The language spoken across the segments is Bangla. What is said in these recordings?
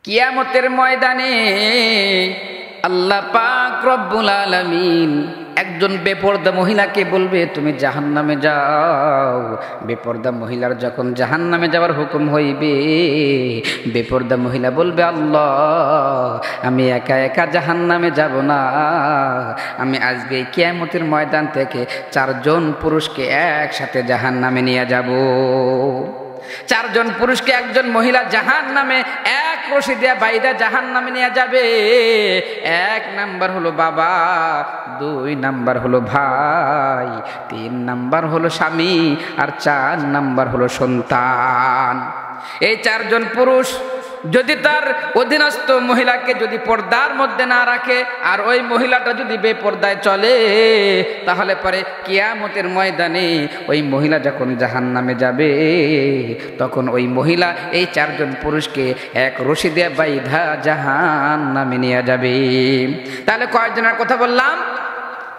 কিয়ামতের ময়দানে আল্লাহ পাক রব্বুল আলামিন একজন বেপরদা মহিলাকে বলবে তুমি জাহান্নামে যাও। বেপরদা মহিলার যখন জাহান্নামে যাওয়ার হুকুম হইবে, বেপরদা মহিলা বলবে আল্লাহ আমি একা একা জাহান্নামে যাব না, আমি আজকে কিয়ামতের ময়দান থেকে 4 জন পুরুষকে একসাথে জাহান্নামে নিয়ে যাব। 4 জন পুরুষকে একজন মহিলা জাহান্নামে এক রশি দিয়া বাইদা জাহান্নামে নিয়ে যাবে। 1 নাম্বার হলো বাবা, 2 নাম্বার হলো ভাই, 3 নাম্বার হলো স্বামী, আর 4 নাম্বার হলো সন্তান। এই 4 জন পুরুষ যদি তার অধীনস্থ মহিলাকে যদি পর্দার মধ্যে না রাখে, আর ওই মহিলাটা যদি বেপর্দায় চলে, তাহলে পরে কিয়ামতের ময়দানে ওই মহিলা যখন জাহান্নামে যাবে, তখন ওই মহিলা এই 4 জন পুরুষকে এক রশি দিয়ে বাইধা জাহান্নামে নিয়ে যাবে। তাহলে কয়জনের কথা বললাম?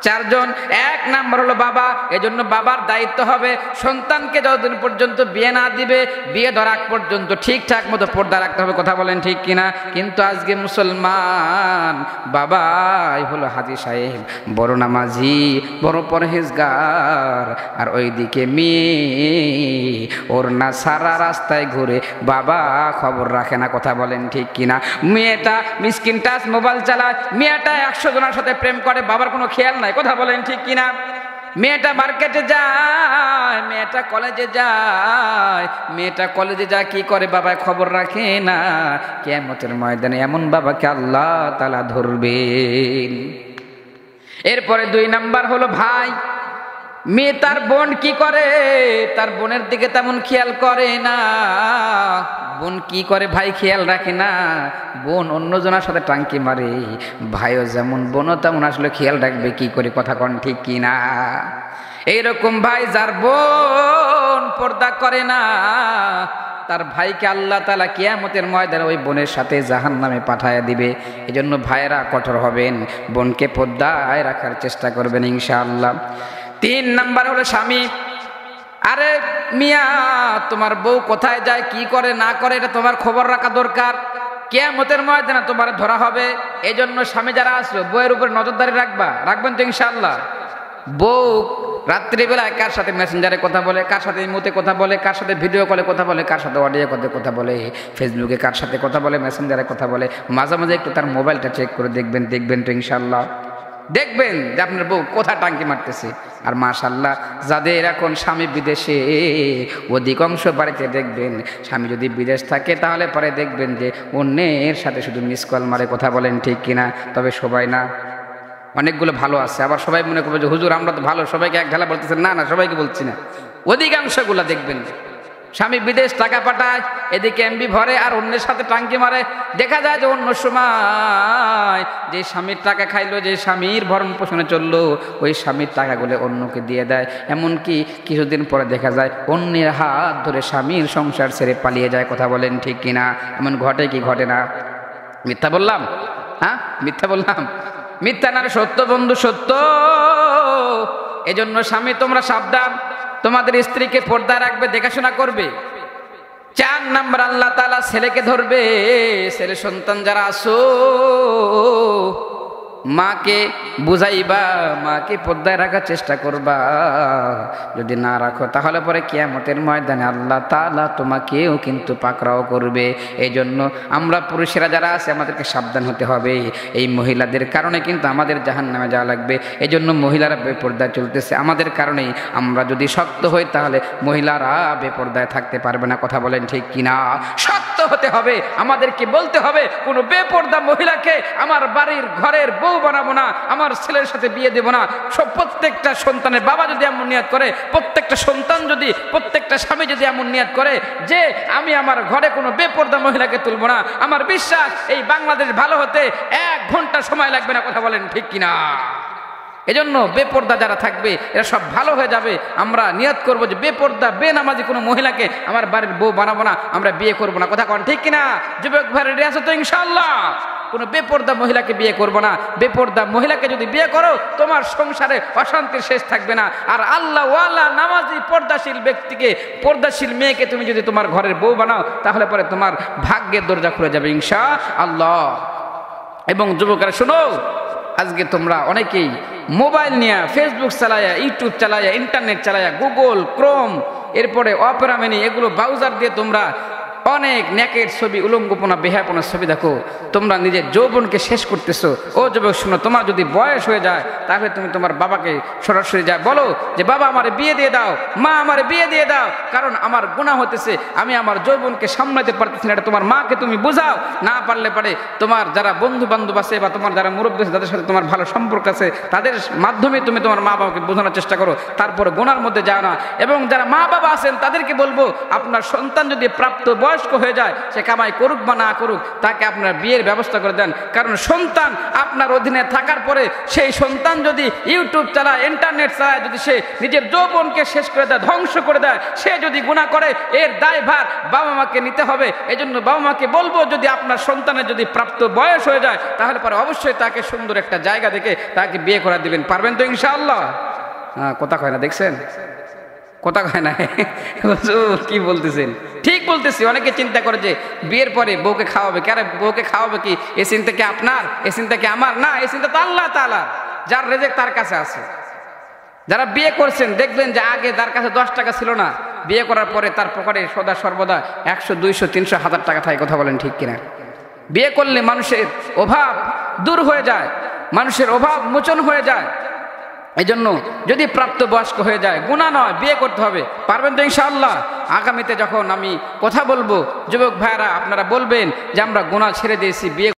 4 জন। 1 নাম্বার হলো বাবা, এজন্য বাবার দায়িত্ব হবে সন্তানকে যতদিন পর্যন্ত বিয়ে না দিবে, বিয়ে ধরাক পর্যন্ত ঠিকঠাক মতো পর্দা রাখতে হবে। কথা বলেন ঠিক কিনা? কিন্তু আজকে মুসলমান বাবাই হলো হাজী সাহেব, বড় নামাজি, বড় পরহেজগার, আর ওইদিকে মেয়ে ওর না সারা রাস্তায় ঘুরে, বাবা খবর রাখে না। কথা বলেন ঠিক কিনা? মেয়েটা মিসকিন টাচ মোবাইল চালায়, মেয়েটা 100 জনের সাথে প্রেম করে, বাবার কোনো খেয়াল নাই। কথা বলেন ঠিক কিনা? মেয়েটা মার্কেটে যায়, মেয়েটা কলেজে যায়, মেয়েটা কলেজে যায় কি করে বাবা খবর রাখে না। কিয়ামতের ময়দানে এমন বাবাকে আল্লাহ তাআলা ধরবেন। এরপরে 2 নাম্বার হলো ভাই। মেয়ে তার বোন কি করে, তার বোনের দিকে তেমন খেয়াল করে না। বোন কি করে ভাই খেয়াল রাখে না। বোন অন্যজনের সাথে টাঙ্কি মারে, ভাইও যেমন বোনও তেমন আসলে খেয়াল রাখবে কি করে। কথা কন ঠিক কিনা? এইরকম ভাই যার বোন পর্দা করে না, তার ভাইকে আল্লাহ তাআলা কিয়ামতের ময়দানে ওই বোনের সাথে জাহান্নামে পাঠায়া দিবে। এজন্য ভাইরা কঠোর হবেন, বোনকে পর্দায় রাখার চেষ্টা করবেন ইনশাআল্লাহ। 3 নাম্বার হলো স্বামী। আরে মিয়া, তোমার বউ কোথায় যায়, কি করে না করে, এটা তোমার খবর রাখা দরকার। কিয়ামতের ময়দানে তোমার ধরা হবে। এজন্য স্বামী যারা আসলো বউয়ের উপর নজরদারি রাখবেন তো ইনশাআল্লাহ। বউ রাত্রিবেলায় কার সাথে মেসেঞ্জারে কথা বলে, কার সাথে ইমোতে কথা বলে, কার সাথে ভিডিও কলে কথা বলে, কার সাথে অডিও কলে কথা বলে, ফেসবুকে কার সাথে কথা বলে, মেসেঞ্জারে কথা বলে, মাঝে মাঝে একটু তার মোবাইলটা চেক করে দেখবেন তো ইনশাআল্লাহ। দেখবেন যে আপনার বউ কোথায় টাঙ্কি মারতেছে। আর মাশাআল্লাহ যাদের এখন স্বামী বিদেশে, অধিকাংশ বাড়িতে দেখবেন স্বামী যদি বিদেশ থাকে, তাহলে পরে দেখবেন যে অন্যের সাথে শুধু মিস কল মারে। কথা বলেন ঠিক কিনা? তবে সবাই না, অনেকগুলো ভালো আছে। আবার সবাই মনে করবে যে হুজুর আমরা তো ভালো, সবাইকে এক ঢালা বলতেছেন। না, সবাইকে বলছি না, অধিকাংশগুলা দেখবেন স্বামী বিদেশ টাকা পাঠায়, এদিকে এমবি ভরে, আর অন্যের সাথে টাঙ্কি মারে। দেখা যায় যে অন্য সময় যে স্বামীর টাকা খাইলো, যে স্বামীর ভরণ পোষণে চললো, ওই স্বামীর টাকাগুলো অন্যকে দিয়ে দেয়। এমনকি কিছুদিন পরে দেখা যায় অন্যের হাত ধরে স্বামীর সংসার ছেড়ে পালিয়ে যায়। কথা বলেন ঠিক কিনা? এমন ঘটে কি ঘটে না? মিথ্যা বললাম? হ্যাঁ, মিথ্যা বললাম? মিথ্যা না, সত্য বন্ধু, সত্য। এজন্য স্বামী তোমরা সাবধান, তোমাদের স্ত্রীকে পর্দা রাখবে, দেখাশোনা করবে। 4 নাম্বার আল্লাহ তাআলা ছেলেকে ধরবে। ছেলে সন্তান যারা আসো, মাকে বুঝাইবা, মাকে পর্দায় রাখার চেষ্টা করবা। যদি না রাখো তাহলে পরে কিয়ামতের ময়দানে আল্লাহ তাআলা তোমাকেও কিন্তু পাকড়াও করবে। এই জন্য আমরা পুরুষেরা যারা আছে আমাদেরকে সাবধান হতে হবে। এই মহিলাদের কারণে কিন্তু আমাদের জাহান্নামে যাওয়া লাগবে। এই জন্য মহিলারা বেপর্দায় চলতেছে আমাদের কারণেই। আমরা যদি শক্ত হই তাহলে মহিলারা বেপর্দায় থাকতে পারবে না। কথা বলেন ঠিক কিনা? শক্ত হতে হবে, আমাদেরকে বলতে হবে কোনো বেপর্দা মহিলাকে আমার বাড়ির ঘরের বউ বানাবো না, আমার ছেলের সাথে বিয়ে দেবো না। সব প্রত্যেকটা সন্তানের বাবা যদি এমন নিয়ত করে, প্রত্যেকটা সন্তান যদি, প্রত্যেকটা স্বামী যদি এমন নিয়ত করে যে আমি আমার ঘরে কোনো বেপর্দা মহিলাকে তুলবো না, আমার বিশ্বাস এই বাংলাদেশ ভালো হতে 1 ঘন্টা সময় লাগবে না। কথা বলেন ঠিক কিনা? এজন্য বেপর্দা যারা থাকবে এরা সব ভালো হয়ে যাবে। আমরা নিয়ত করবো যে বেপর্দা বেনামাজি কোনো মহিলাকে আমার বাড়ির বউ বানাবো না, আমরা বিয়ে করবো না। কথা কন ঠিক কিনা? যুবক ভাই রেডি আছো তো ইনশাআল্লাহ? কোনো বেপর্দা মহিলাকে বিয়ে করবো না। বেপর্দা মহিলাকে যদি বিয়ে করো তোমার সংসারে অশান্তির শেষ থাকবে না। আর আল্লাহ ওয়ালা নামাজি পর্দাশীল ব্যক্তিকে, পর্দাশীল মেয়েকে তুমি যদি তোমার ঘরের বউ বানাও তাহলে পরে তোমার ভাগ্যের দরজা খুলে যাবে ইনশাআল্লাহ। এবং যুবকেরা শোনো, আজকে তোমরা অনেকেই মোবাইল নিয়ে ফেসবুক চালায়া, ইউটিউব চালায়া, ইন্টারনেট চালায়া, গুগল, ক্রোম, এরপরে অপেরা মিনি, এগুলো ব্রাউজার দিয়ে তোমরা অনেক নেকের ছবি, উলঙ্গপনা, বেহাপনার ছবি দেখো। তোমরা নিজের যৌবনকে শেষ করতেছো। ও যুবক শোনো, তোমার যদি বয়স হয়ে যায় তাহলে তুমি তোমার বাবাকে সরাসরি যা বলো যে বাবা আমারে বিয়ে দিয়ে দাও, মা আমারে বিয়ে দিয়ে দাও, কারণ আমার গুনাহ হতেছে, আমি আমার যৌবনকে সামলাতে পারতেছি না। এটা তোমার মাকে তুমি বোঝাও। না পারলে পারে তোমার যারা বন্ধু বান্ধব আছে বা তোমার যারা মুরব্বী আছে, যাদের সাথে তোমার ভালো সম্পর্ক আছে, তাদের মাধ্যমে তুমি তোমার মা বাবাকে বোঝানোর চেষ্টা করো। তারপরে গুনার মধ্যে যাও না। এবং যারা মা বাবা আছেন তাদেরকে বলবো, আপনার সন্তান যদি প্রাপ্ত বয়স্ক হয়ে যায়, সে কামাই করুক বা না করুক, তাকে আপনার বিয়ের ব্যবস্থা করে দেন। কারণ সন্তান আপনার অধীনে থাকার পরে সেই সন্তান যদি ইউটিউব চালায়, ইন্টারনেট চালায়, যদি সে নিজের যৌবনকে শেষ করে দেয়, ধ্বংস করে দেয়, সে যদি গুনাহ করে, এর দায়ভার বাবা মাকে নিতে হবে। এই জন্য বাবা মাকে বলবো, যদি আপনার সন্তানের যদি প্রাপ্ত বয়স হয়ে যায় তাহলে পরে অবশ্যই তাকে সুন্দর একটা জায়গা দেখে তাকে বিয়ে করা দিবেন। পারবেন তো ইনশাআল্লাহ? হ্যাঁ, কথা কয় না, দেখছেন কথা কয় না। কি বলতেছেন? ঠিক বলতেছি। অনেকে চিন্তা করে যে বিয়ের পরে বউকে খাওয়াবে। কারে বউকে খাওয়াবে কি? এ চিন্তা কি আপনার? এ চিন্তা কি আমার? না, এই চিন্তা তো আল্লাহ তাআলা, যার রেজেক তার কাছে আছে। যারা বিয়ে করছেন দেখবেন যে আগে যার কাছে 10 টাকা ছিল না, বিয়ে করার পরে তার পকেটে সদা সর্বদা 100, 200, 300, 1000 টাকা থাকে। কথা বলেন ঠিক কিনা? বিয়ে করলে মানুষের অভাব দূর হয়ে যায়, মানুষের অভাব মোচন হয়ে যায়। এই জন্য যদি প্রাপ্ত বয়স্ক হয়ে যায়, গুনাহ নয়, বিয়ে করতে হবে। পারবেন তো ইনশাআল্লাহ? আগামীতে যখন আমি কথা বলবো, যুবক ভাইরা আপনারা বলবেন যে আমরা গুনাহ ছেড়ে দিয়েছি, বিয়ে